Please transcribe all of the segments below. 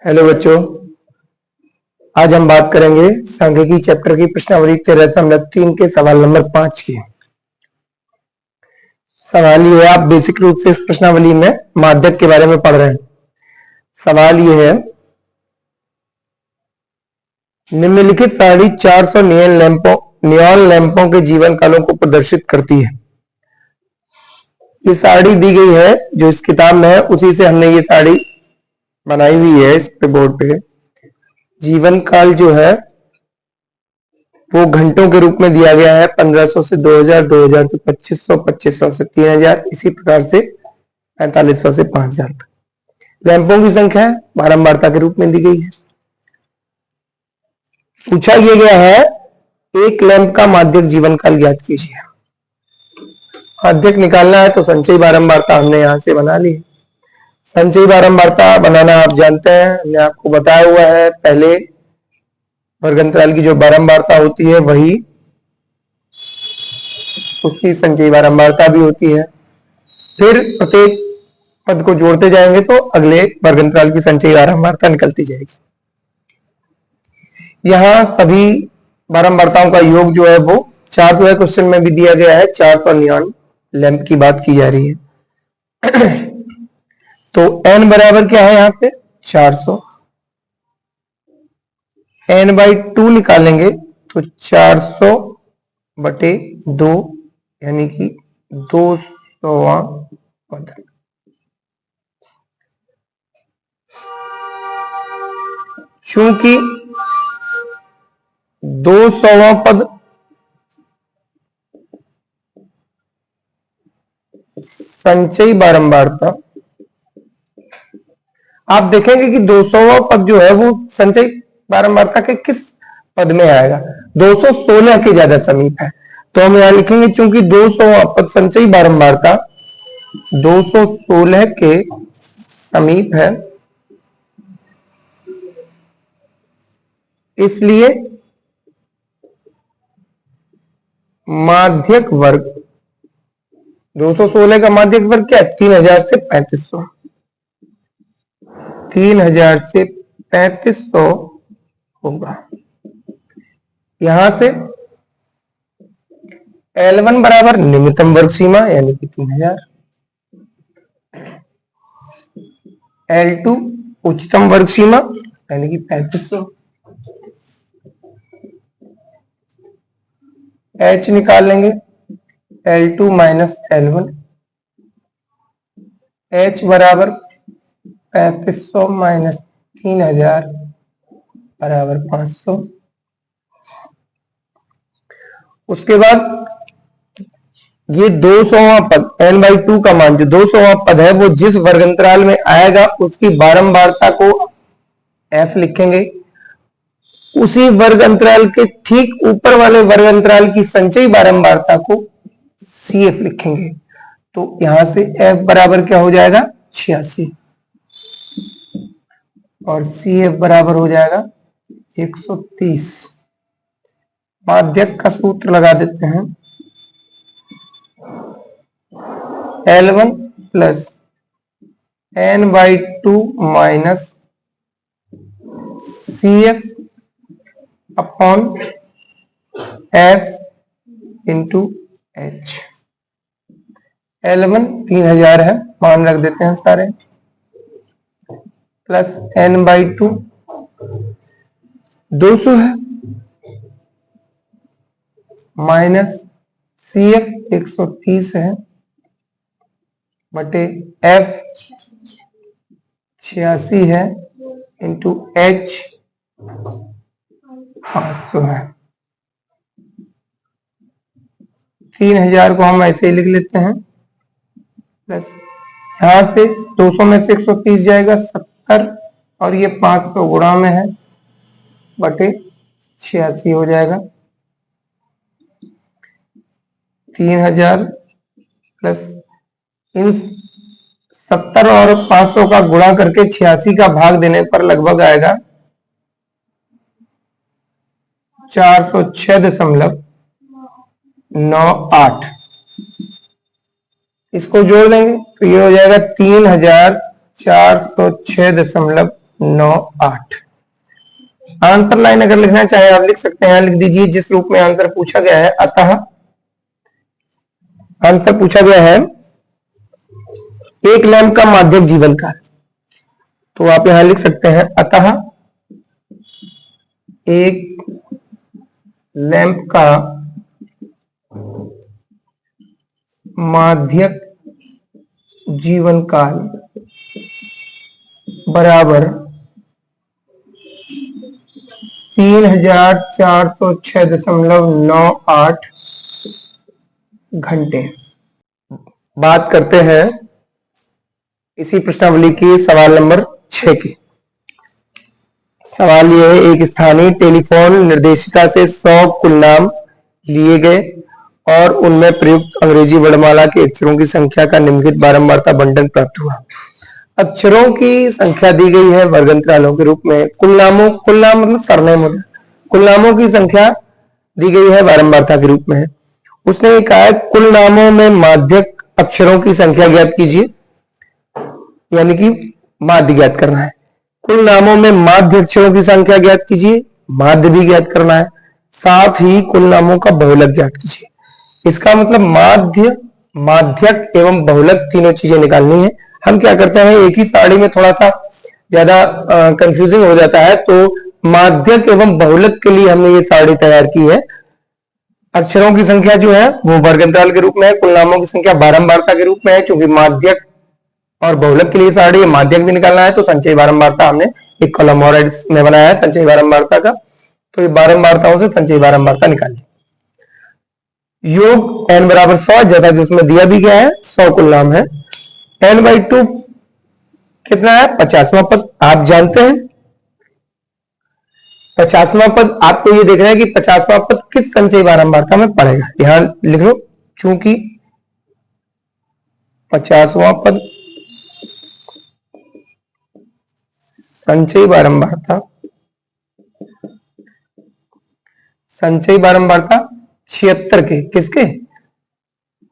Hello बच्चों, आज हम बात करेंगे सांख्यिकी चैप्टर की प्रश्नावली 13.3 के सवाल नंबर 5 की। सवाल ये है, आप बेसिक रूप से इस प्रश्नावली में माध्यक के बारे में पढ़ रहे हैं। सवाल ये है, निम्नलिखित सारणी 400 नियॉन लैंपों के जीवन कालों को प्रदर्शित करती है। ये सारणी दी गई है जो इस किताब में है, उसी से हमने ये सारणी बनाई हुई है। इस पे बोर्ड पे जीवन काल जो है वो घंटों के रूप में दिया गया है। 1500 से 2000, 2000 से 2500, 2500 से 3000, इसी प्रकार से 4500 से 5000 तक। लैंपों की संख्या बारंबारता के रूप में दी गई है। पूछा यह गया है, एक लैंप का माध्यक जीवन काल ज्ञात कीजिए। माध्यक निकालना है तो संचयी बारंबारता हमने यहां से बना ली है। संचयी बारंबारता बनाना आप जानते हैं, हमने आपको बताया हुआ है। पहले वर्ग अंतराल की जो बारंबारता होती है वही उसकी संचयी बारंबारता भी होती है। फिर प्रत्येक पद को जोड़ते जाएंगे तो अगले वर्ग अंतराल की संचयी बारंबारता निकलती जाएगी। यहां सभी बारंबारताओं का योग जो है वो 400 है। क्वेश्चन में भी दिया गया है 400 नियॉन लैंप की बात की जा रही है। तो n बराबर क्या है यहाँ पे 400, n/2 निकालेंगे तो 400 बटे 2 यानी कि 200वां पद। चूंकि 200वां पद संचयी बारंबारता, आप देखेंगे कि 200वां पद जो है वो संचयी बारंबारता के किस पद में आएगा, 216 के ज्यादा समीप है। तो हम यहां लिखेंगे चूंकि 200वां पद संचयी बारंबारता 216 के समीप है, इसलिए माध्यक वर्ग 216 का माध्यक वर्ग क्या है 3000 से 3500, 3000 से 3500 होगा। यहां से L1 बराबर निम्नतम वर्ग सीमा यानी कि 3000, L2 उच्चतम वर्ग सीमा यानी कि 3500, H निकाल लेंगे L2 माइनस L1, H बराबर 3500 माइनस 3000 बराबर 500। उसके बाद ये 200वां पद n/2 का मान जो 200वां पद है वो जिस वर्ग अंतराल में आएगा उसकी बारंबारता को f लिखेंगे, उसी वर्ग अंतराल के ठीक ऊपर वाले वर्ग अंतराल की संचयी बारंबारता को CF लिखेंगे। तो यहां से f बराबर क्या हो जाएगा 86 और CF बराबर हो जाएगा 130। माध्यक का सूत्र लगा देते हैं, L1 plus n/2 minus CF upon F into H। L1 3000 है, मान रख देते हैं सारे, प्लस n/2 200 है, माइनस CF 130 है बटे F 86 है इंटू H 500 है। 3000 को हम ऐसे ही लिख लेते हैं, प्लस यहां से 200 में से 130 जाएगा 70 और ये 500 गुणा में है बटे 86 हो जाएगा। 3000 प्लस इन 70 और 500 का गुणा करके 86 का भाग देने पर लगभग आएगा 406.98। इसको जोड़ देंगे तो ये हो जाएगा 3406.98 0.98। आंसर लाइन अगर लिखना चाहे आप लिख सकते हैं, लिख दीजिए जिस रूप में आंसर पूछा गया है। अतः आंसर पूछा गया है एक लैंप का माध्यक जीवन काल, तो आप यहां लिख सकते हैं अतः एक लैंप का माध्यक जीवन काल बराबर 3406.98 घंटे। बात करते हैं इसी प्रश्नावली की सवाल नंबर 6 की। सवाल यह है, एक स्थानीय टेलीफोन निर्देशिका से 100 कुल नाम लिए गए और उनमें प्रयुक्त अंग्रेजी वर्णमाला के अक्षरों की संख्या का निम्नलिखित बारंबारता बंटन प्राप्त हुआ। अक्षरों की संख्या दी गई है वर्गंतरालों के रूप में। कुल नाम मतलब सरनेम होता है। कुल नामों की संख्या दी गई है बारंबारता के रूप में। उसने कहा है कुल नामों में माध्यक अक्षरों की संख्या ज्ञात कीजिए, यानी कि माध्य ज्ञात करना है। कुल नामों में माध्य अक्षरों की संख्या ज्ञात कीजिए, माध्य भी ज्ञात करना है। साथ ही कुल नामों का बहुलक ज्ञात कीजिए। इसका मतलब माध्य, माध्यक एवं बहुलक तीनों चीजें निकालनी है। हम क्या करते हैं, एक ही साड़ी में थोड़ा सा ज्यादा कंफ्यूजिंग हो जाता है, तो माध्यक एवं बहुलक के लिए हमने ये साड़ी तैयार की है। अक्षरों की संख्या जो है वो वर्गंतराल के रूप में है, कुल नामों की संख्या बारंबारता के रूप में है। चूंकि माध्यक और बहुलक के लिए साड़ी माध्यक भी निकालना है, तो संचयी बारंबारता हमने एक कॉलम और में बनाया है संचयी बारंबारता का। तो ये बारंबारताओं से संचयी बारंबारता निकालिए। योग n बराबर 100, जैसा कि उसमें दिया भी गया है, 100 कुल नाम है। n/2 कितना है, 50वां पद। आप जानते हैं 50वां पद, आपको ये देखना है कि 50वां पद किस संचयी बारंबारता में पड़ेगा। यहां लिख लो, चूंकि 50वां पद संचयी बारंबारता 76 के, किसके,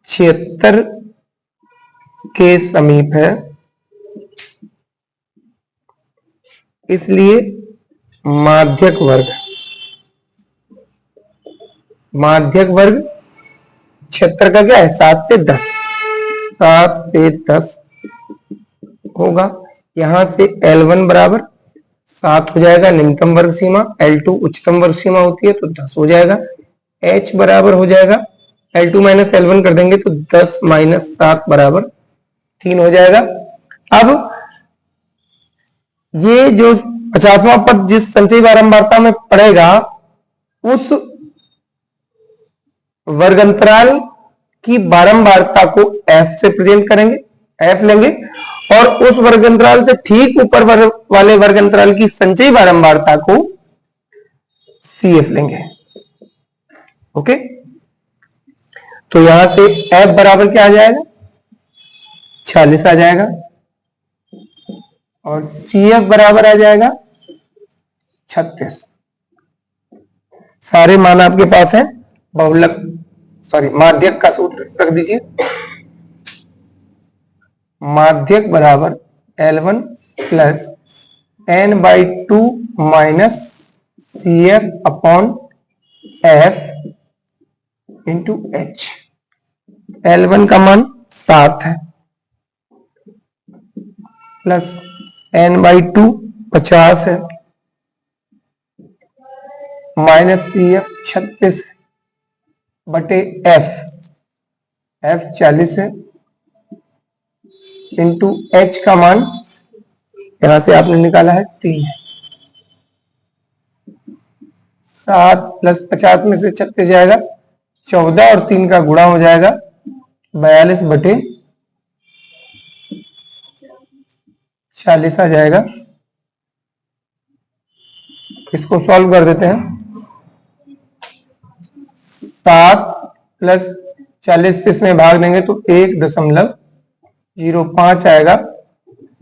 76 के समीप है, इसलिए माध्यक वर्ग 76 का क्या है, 7 से 10, 7 से 10 होगा। यहां से L1 बराबर 7 हो जाएगा निम्नतम वर्ग सीमा, L2 उच्चतम वर्ग सीमा होती है तो 10 हो जाएगा। H बराबर हो जाएगा L2 माइनस L1 कर देंगे तो 10 माइनस 7 बराबर 3 हो जाएगा। अब ये जो 50वां पद जिस संचयी बारंबारता में पड़ेगा, उस वर्गंतराल की बारंबारता को F से प्रेजेंट करेंगे, F लेंगे, और उस वर्गंतराल से ठीक ऊपर वाले वर्गंतराल की संचयी बारंबारता को CF लेंगे। ओके, तो यहां से F बराबर क्या आ जाएगा, 46 आ जाएगा, और CF बराबर आ जाएगा 36। सारे मान आपके पास है। बहुलक माध्यक का सूत्र रख दीजिए। माध्यक बराबर L1 plus n/2 minus CF upon F into H। L1 का मान 7 है, प्लस n/2 50 है, माइनस CF 36 बटे F 40 है, इंटू H का मान यहां से आपने निकाला है 3 है। 7 प्लस 50 में से 36 जाएगा, 14 और 3 का गुणा हो जाएगा 42 बटे 40 आ जाएगा। इसको सॉल्व कर देते हैं। 7 प्लस 40 से इसमें भाग देंगे तो 1.05 आएगा,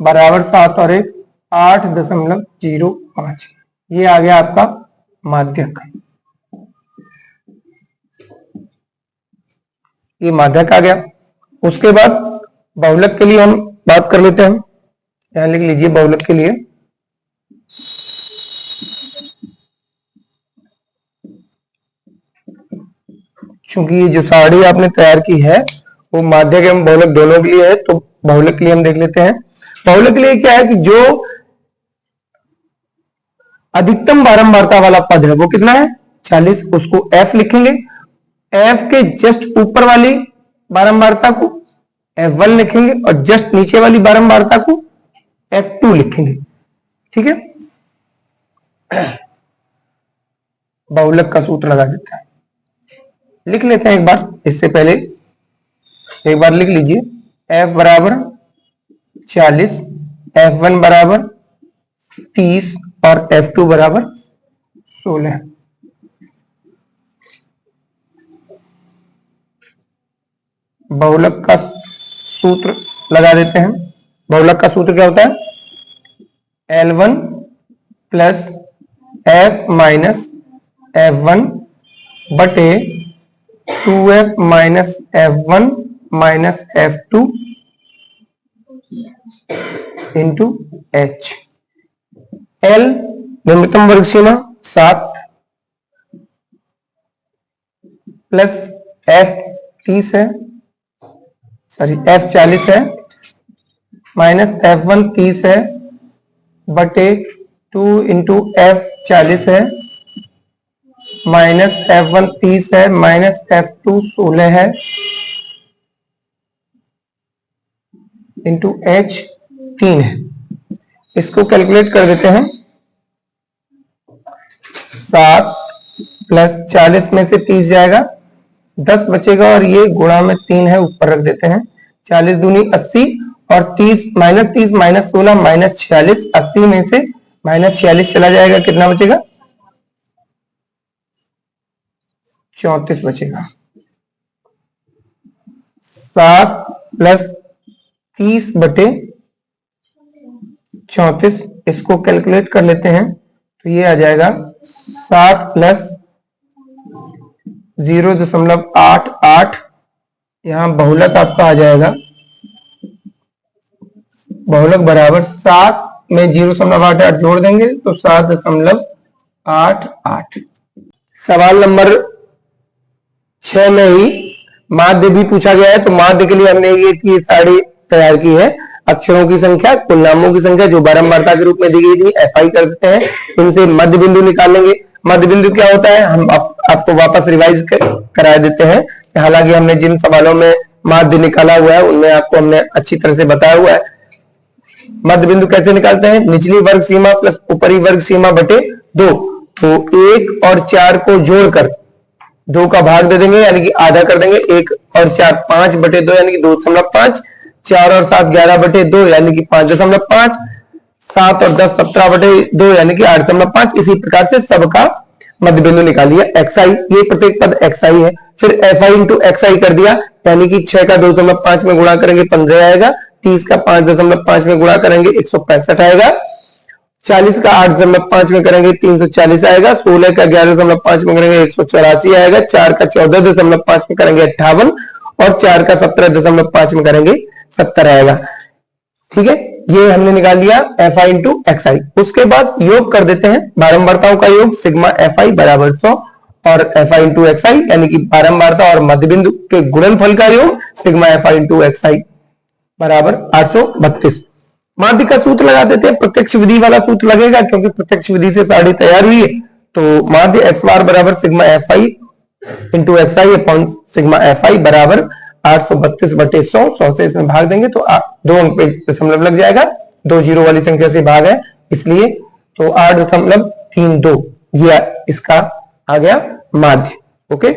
बराबर 7 और 1 8.05। ये आ गया आपका माध्यक। ये माध्यक आ गया। उसके बाद बहुलक के लिए हम बात कर लेते हैं। यहां लिख लीजिए बहुलक के लिए चूंकि ये जो सारणी आपने तैयार की है वो माध्यक एवं बहुलक दोनों के लिए है, तो बहुलक के लिए हम देख लेते हैं। बहुलक के लिए क्या है कि जो अधिकतम बारंबारता वाला पद है वो कितना है 40, उसको f लिखेंगे। f के जस्ट ऊपर वाली बारंबारता को f1 लिखेंगे और जस्ट नीचे वाली बारंबारता को f2 लिखेंगे। ठीक है, बहुलक का सूत्र लगा देते हैं, लिख लेते हैं एक बार। इससे पहले एक बार लिख लीजिए, f बराबर 40, f1 बराबर 30 और f2 बराबर 16। बहुलक का सूत्र लगा देते हैं। बहुलक का सूत्र क्या होता है, L1 plus f minus f1 बटे 2f minus f1 minus f2 into h। L न्यूनतम वर्ग सीमा 7 प्लस f 30 है, सॉरी f 40 है, माइनस f1 30 है बटे 2 इंटू f 40 है, माइनस f1 30 है, माइनस f2 16 है, इंटू h 3 है। इसको कैलकुलेट कर देते हैं। 7 प्लस 40 में से 30 जाएगा, 10 बचेगा और ये गुणा में 3 है, ऊपर रख देते हैं। 40 दूनी 80 और 30 माइनस 16 माइनस 46, 80 में से माइनस 46 चला जाएगा, कितना बचेगा 34 बचेगा। 7 प्लस 30 बटे 34, इसको कैलकुलेट कर लेते हैं तो ये आ जाएगा 7 प्लस 0.88। यहां बहुलक आपका आ जाएगा, बहुलक बराबर 7 में 0.88 जोड़ देंगे तो 7.88। सवाल नंबर 6 में ही माध्य भी पूछा गया है, तो माध्य के लिए हमने ये सारणी तैयार की है। अक्षरों की संख्या, कुल नामों की संख्या जो बारंबारता के रूप में दी गई थी FI कर देते हैं, इनसे मध्य बिंदु निकाल लेंगे। मध्य बिंदु क्या होता है हम आपको वापस रिवाइज करा देते हैं। हालांकि हमने जिन सवालों में माध्य निकाला हुआ है उनमें आपको हमने अच्छी तरह से बताया हुआ है। मध्य बिंदु कैसे निकालते हैं, निचली वर्ग सीमा प्लस ऊपरी वर्ग सीमा बटे 2, तो 1 और 4 को जोड़कर 2 का भाग दे देंगे यानी कि आधा कर देंगे। 1 और 4 5 बटे 2 यानी कि 2.5, 4 और 7 11 बटे 2 यानी कि 5.5, 7 और 10 17 बटे 2 यानी कि 8.5। इसी प्रकार से सबका मध्य बिंदु निकालिए। XI, ये प्रत्येक पद XI है। फिर FI इंटू XI कर दिया यानी कि 6 का 2.5 में गुणा करेंगे 15 आएगा, 30 का 5.5 में गुणा करेंगे 165 आएगा, 40 का 8.5 में करेंगे 340 आएगा, 16 का 11.5 में करेंगे 184 आएगा, 4 का 14.5 में करेंगे 58 और 4 का 17.5 में करेंगे 70 आएगा। ठीक है, ये हमने निकाल लिया FI इंटू XI। उसके बाद योग कर देते हैं, बारंबारताओं का योग सिग्मा FI बराबर 100 और FI इंटू XI यानी कि बारंबारता और मध्य बिंदु के गुणनफल का योग सिग्मा FI इंटू XI बराबर 832। माध्य का सूत्र लगा देते हैं, प्रत्यक्ष विधि वाला सूत्र लगेगा क्योंकि प्रत्यक्ष विधि से सारणी तैयार हुई है। तो माध्य x बार बराबर sigma FI into XI upon sigma FI बराबर 832 बटे 100। 100 से इसमें भाग देंगे तो 2 अंक पे दशमलव लग जाएगा, 2 जीरो वाली संख्या से भाग है इसलिए, तो 8.32 ये इसका आ गया माध्य। ओके।